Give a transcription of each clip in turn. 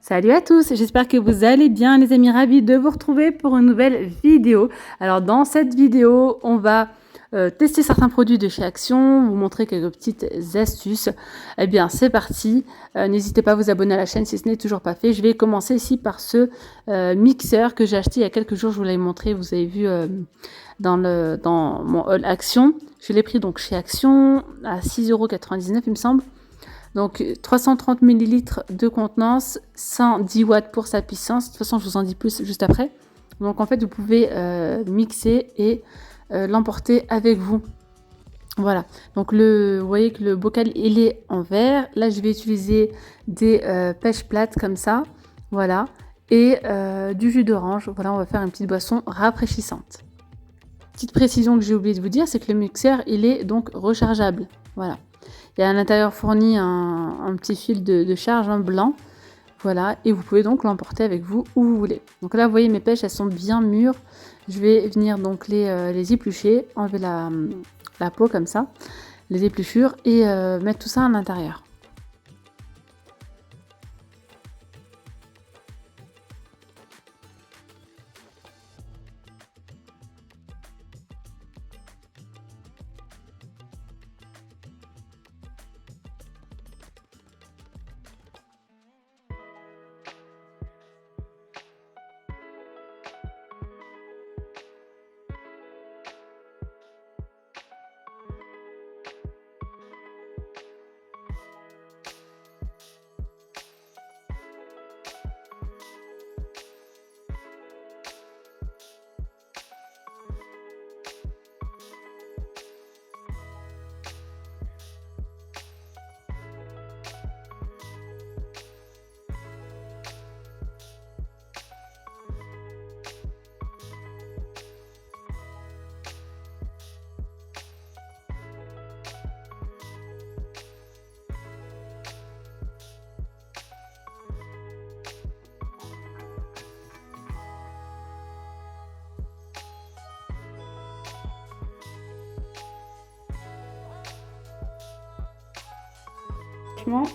Salut à tous, j'espère que vous allez bien les amis, ravis de vous retrouver pour une nouvelle vidéo. Alors dans cette vidéo, on va tester certains produits de chez Action, vous montrer quelques petites astuces. Eh bien c'est parti, n'hésitez pas à vous abonner à la chaîne si ce n'est toujours pas fait. Je vais commencer ici par ce mixeur que j'ai acheté il y a quelques jours, je vous l'avais montré, vous avez vu dans mon haul Action. Je l'ai pris donc chez Action à 6,99 € il me semble. Donc 330 ml de contenance, 110 watts pour sa puissance. De toute façon, je vous en dis plus juste après. Donc en fait, vous pouvez mixer et l'emporter avec vous. Voilà. Donc vous voyez que le bocal il est en verre. Là, je vais utiliser des pêches plates comme ça. Voilà. Et du jus d'orange. Voilà, on va faire une petite boisson rafraîchissante. Petite précision que j'ai oublié de vous dire, c'est que le mixeur il est donc rechargeable. Voilà. Il y a à l'intérieur fourni un petit fil de charge en blanc. Voilà, et vous pouvez donc l'emporter avec vous où vous voulez. Donc là, vous voyez, mes pêches, elles sont bien mûres. Je vais venir donc les éplucher, enlever la peau comme ça, les épluchures et mettre tout ça à l'intérieur.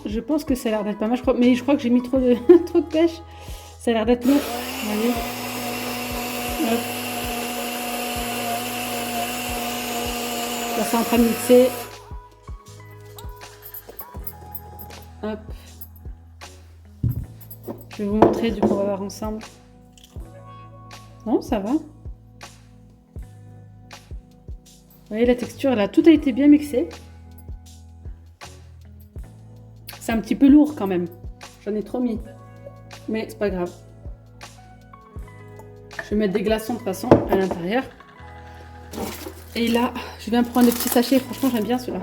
Je pense que ça a l'air d'être pas mal, mais je crois que j'ai mis trop de, trop de pêche. Ça a l'air d'être lourd. Voyez. Hop. Là, c'est en train de mixer. Hop. Je vais vous montrer, du coup, on va voir ensemble. Bon, ça va. Vous voyez, la texture, tout a été bien mixé. C'est un petit peu lourd quand même. J'en ai trop mis. Mais c'est pas grave. Je vais mettre des glaçons de toute façon à l'intérieur. Et là, je viens prendre le petit sachet. Franchement, j'aime bien ceux-là.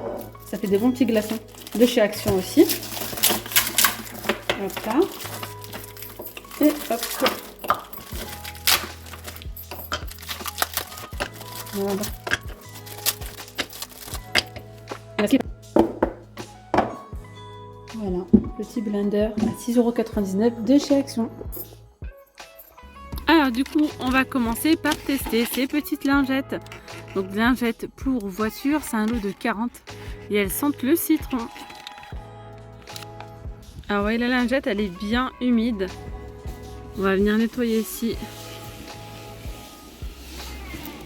Ça fait des bons petits glaçons. De chez Action aussi. Hop là. Et hop. Voilà. Voilà, petit blender à 6,99 € de chez Action. Alors du coup, on va commencer par tester ces petites lingettes. Donc lingettes pour voiture, c'est un lot de 40 et elles sentent le citron. Alors vous voyez, la lingette, elle est bien humide. On va venir nettoyer ici.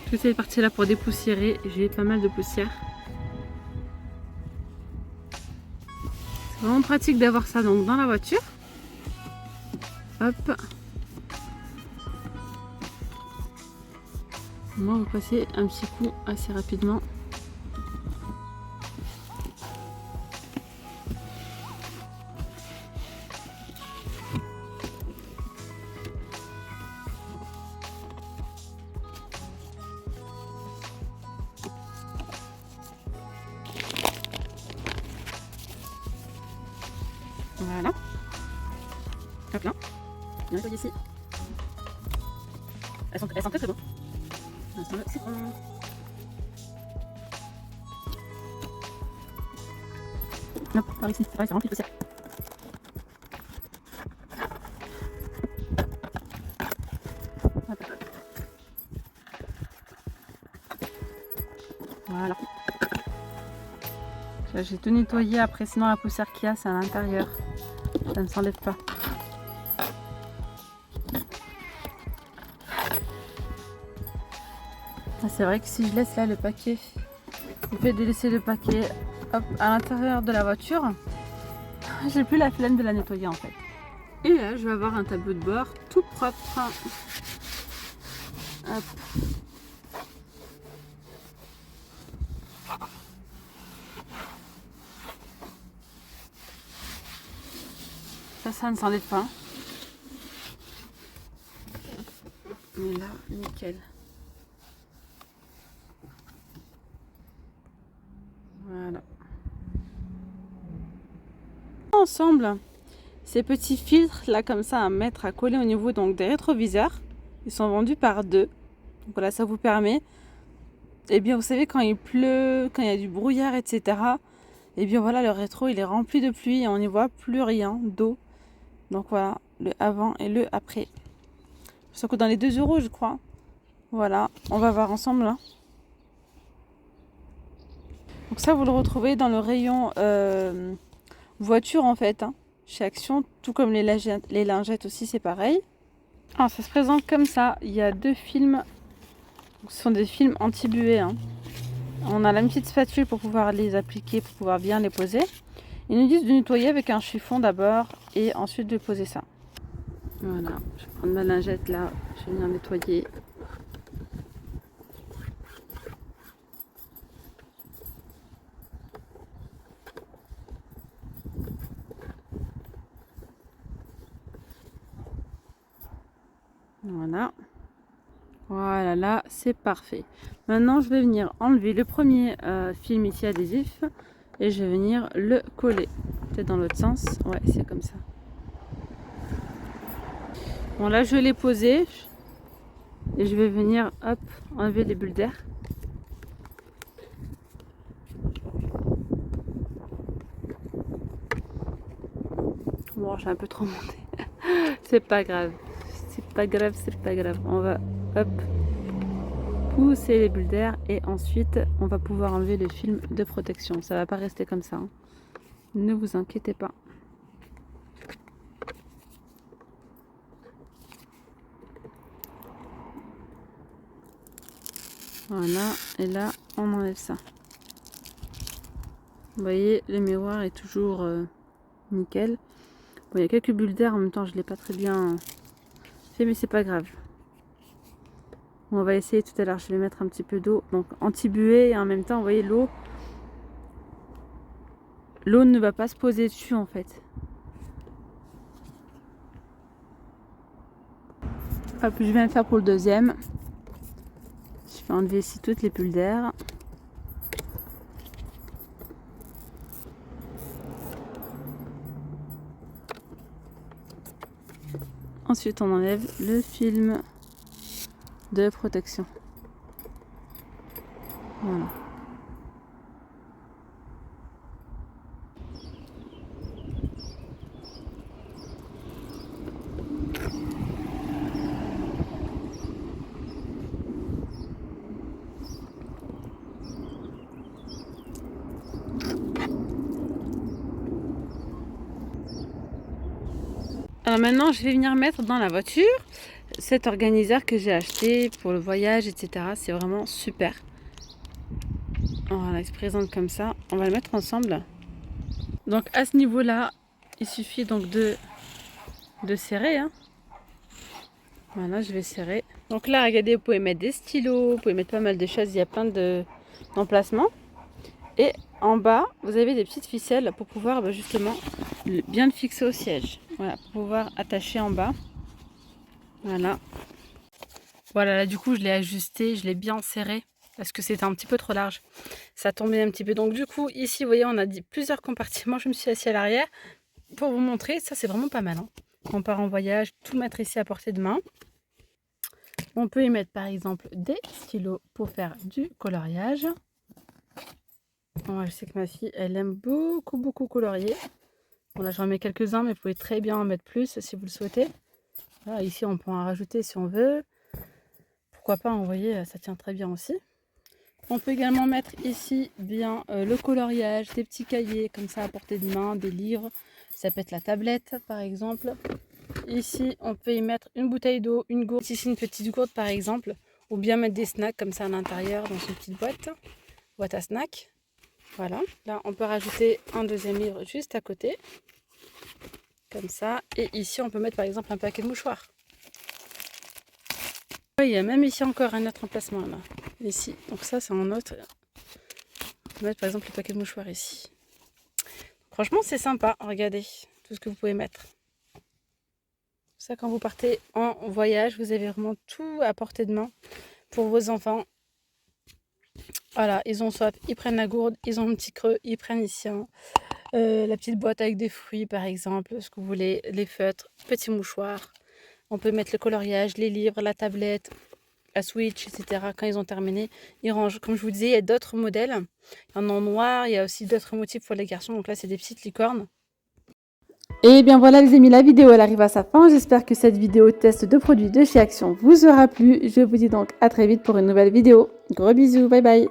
Toutes ces parties là pour dépoussiérer, j'ai pas mal de poussière. C'est vraiment pratique d'avoir ça donc dans la voiture. Hop. Moi, on va passer un petit coup assez rapidement. Voilà. Hop là. Bien nettoyer ici. Elles sont très très bonnes. Elles sont le citron. Hop, par ici. C'est rempli de poussière. Voilà. J'ai tout nettoyé après, sinon la poussière qu'il y a, c'est à l'intérieur. Ça ne s'enlève pas. C'est vrai que si je laisse là le paquet, le fait de laisser le paquet hop, à l'intérieur de la voiture, j'ai plus la flemme de la nettoyer en fait. Et là, je vais avoir un tableau de bord tout propre. Hop. Ça ne s'enlève pas. Mais là, nickel. Voilà. Ensemble, ces petits filtres là comme ça à mettre à coller au niveau donc des rétroviseurs. Ils sont vendus par 2. Donc voilà, ça vous permet. Et bien vous savez quand il pleut, quand il y a du brouillard, etc. Et bien voilà, le rétro il est rempli de pluie et on n'y voit plus rien d'eau. Donc voilà, le avant et le après. Ça coûte dans les 2 € je crois. Voilà, on va voir ensemble là. Donc ça vous le retrouvez dans le rayon voiture en fait, hein, chez Action, tout comme les lingettes aussi c'est pareil. Alors ça se présente comme ça, il y a 2 films, ce sont des films anti-buée. Hein. On a la petite spatule pour pouvoir les appliquer, pour pouvoir bien les poser. Ils nous disent de nettoyer avec un chiffon d'abord et ensuite de poser ça. Voilà, je vais prendre ma lingette là, je vais venir nettoyer. Voilà. Voilà, là c'est parfait. Maintenant je vais venir enlever le premier film ici adhésif et je vais venir le coller. Peut-être dans l'autre sens. Ouais, c'est comme ça. Bon là je l'ai posé et je vais venir hop enlever les bulles d'air. Bon, j'ai un peu trop monté. C'est pas grave. C'est pas grave, c'est pas grave. On va hop pousser les bulles d'air et ensuite on va pouvoir enlever le film de protection. Ça va pas rester comme ça. Hein. Ne vous inquiétez pas. Voilà, et là on enlève ça. Vous voyez, le miroir est toujours nickel. Bon, il y a quelques bulles d'air en même temps, je l'ai pas très bien fait, mais c'est pas grave. On va essayer tout à l'heure, je vais mettre un petit peu d'eau, donc anti-buée et en même temps, vous voyez l'eau ne va pas se poser dessus en fait. Hop, je vais le faire pour le deuxième. Je vais enlever ici toutes les bulles d'air. Ensuite, on enlève le film de protection. Voilà. Alors maintenant, je vais venir mettre dans la voiture cet organiseur que j'ai acheté pour le voyage, etc. C'est vraiment super. Voilà, il se présente comme ça. On va le mettre ensemble. Donc à ce niveau-là, il suffit donc de serrer. Hein. Voilà, je vais serrer. Donc là, regardez, vous pouvez mettre des stylos, vous pouvez mettre pas mal de choses. Il y a plein d'emplacements. Et en bas, vous avez des petites ficelles pour pouvoir justement bien le fixer au siège. Voilà, pour pouvoir attacher en bas. Voilà. Voilà, là du coup, je l'ai ajusté, je l'ai bien serré parce que c'était un petit peu trop large. Ça tombait un petit peu. Donc du coup, ici, vous voyez, on a dit plusieurs compartiments. Je me suis assise à l'arrière pour vous montrer. Ça, c'est vraiment pas mal. Hein. Quand on part en voyage, tout mettre ici à portée de main. On peut y mettre par exemple des stylos pour faire du coloriage. Moi, je sais que ma fille, elle aime beaucoup colorier. Bon, là, j'en mets quelques-uns, mais vous pouvez très bien en mettre plus si vous le souhaitez. Voilà, ici, on peut en rajouter si on veut. Pourquoi pas, vous voyez, ça tient très bien aussi. On peut également mettre ici bien le coloriage, des petits cahiers comme ça à portée de main, des livres. Ça peut être la tablette, par exemple. Ici, on peut y mettre une bouteille d'eau, une gourde. Ici, une petite gourde, par exemple. ou bien mettre des snacks comme ça à l'intérieur dans une petite boîte à snacks. Voilà, là on peut rajouter un deuxième livre juste à côté, comme ça. Et ici on peut mettre par exemple un paquet de mouchoirs. Il y a même ici encore un autre emplacement là, ici. Donc ça c'est un autre. On peut mettre par exemple le paquet de mouchoirs ici. Franchement c'est sympa, regardez tout ce que vous pouvez mettre. Ça, quand vous partez en voyage, vous avez vraiment tout à portée de main pour vos enfants. Voilà, ils ont soif, ils prennent la gourde, ils ont un petit creux, ils prennent ici la petite boîte avec des fruits par exemple, ce que vous voulez, les feutres, petits mouchoirs. On peut mettre le coloriage, les livres, la tablette, la Switch, etc. Quand ils ont terminé, ils rangent. Comme je vous disais, il y a d'autres modèles. Il y en a en noir, il y a aussi d'autres motifs pour les garçons. Donc là, c'est des petites licornes. Et bien voilà les amis, la vidéo elle arrive à sa fin. J'espère que cette vidéo test de produits de chez Action vous aura plu. Je vous dis donc à très vite pour une nouvelle vidéo. Gros bisous, bye bye.